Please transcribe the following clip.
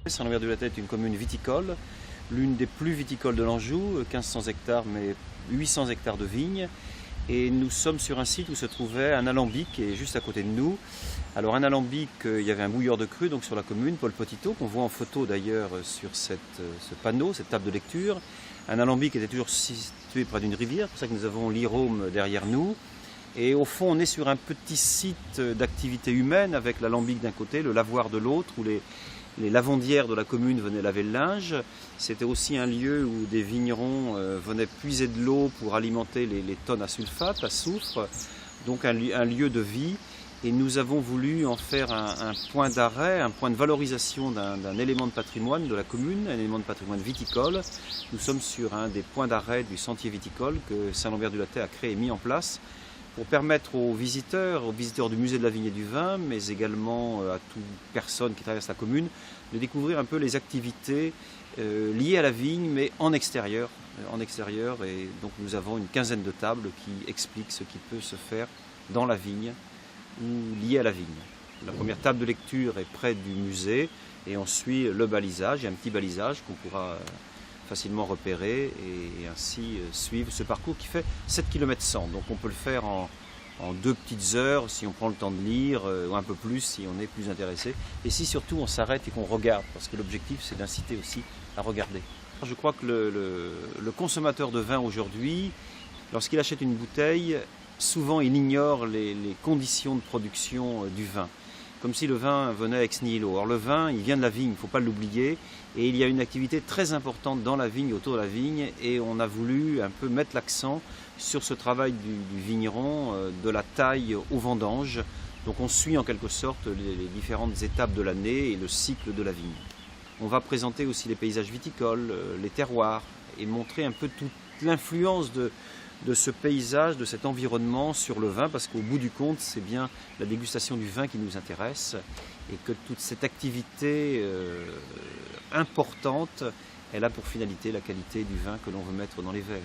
Saint-Lambert-du-Lattay est une commune viticole, l'une des plus viticoles de l'Anjou, 1500 hectares mais 800 hectares de vignes. Et nous sommes sur un site où se trouvait un alambic qui est juste à côté de nous. Alors un alambic, il y avait un bouilleur de cru donc sur la commune, Paul Potito, qu'on voit en photo d'ailleurs sur ce panneau, cette table de lecture. Un alambic était toujours situé près d'une rivière, c'est pour ça que nous avons l'Irôme derrière nous. Et au fond, on est sur un petit site d'activité humaine avec l'alambic d'un côté, le lavoir de l'autre, où les lavandières de la commune venaient laver le linge. C'était aussi un lieu où des vignerons venaient puiser de l'eau pour alimenter les tonnes à sulfate, à soufre. Donc un lieu de vie. Et nous avons voulu en faire un point d'arrêt, un point de valorisation d'un élément de patrimoine de la commune, un élément de patrimoine viticole. Nous sommes sur un des points d'arrêt du sentier viticole que Saint-Lambert-du-Lattay a créé et mis en place pour permettre aux visiteurs du musée de la vigne et du vin, mais également à toute personne qui traverse la commune, de découvrir un peu les activités liées à la vigne, mais en extérieur. Et donc nous avons une quinzaine de tables qui expliquent ce qui peut se faire dans la vigne ou lié à la vigne. La première table de lecture est près du musée et on suit le balisage. Il y a un petit balisage qu'on pourra facilement repérer et ainsi suivre ce parcours qui fait 7 km 100. Donc on peut le faire en 2 petites heures si on prend le temps de lire ou un peu plus si on est plus intéressé. Et si surtout on s'arrête et qu'on regarde, parce que l'objectif c'est d'inciter aussi à regarder. Je crois que le consommateur de vin aujourd'hui, lorsqu'il achète une bouteille, souvent il ignore les conditions de production du vin, comme si le vin venait ex nihilo. Or le vin, il vient de la vigne, il ne faut pas l'oublier, et il y a une activité très importante dans la vigne, autour de la vigne, et on a voulu un peu mettre l'accent sur ce travail du vigneron, de la taille au vendange. Donc on suit en quelque sorte les différentes étapes de l'année et le cycle de la vigne. On va présenter aussi les paysages viticoles, les terroirs, et montrer un peu toute l'influence de ce paysage, de cet environnement sur le vin, parce qu'au bout du compte, c'est bien la dégustation du vin qui nous intéresse et que toute cette activité importante, elle a pour finalité la qualité du vin que l'on veut mettre dans les verres.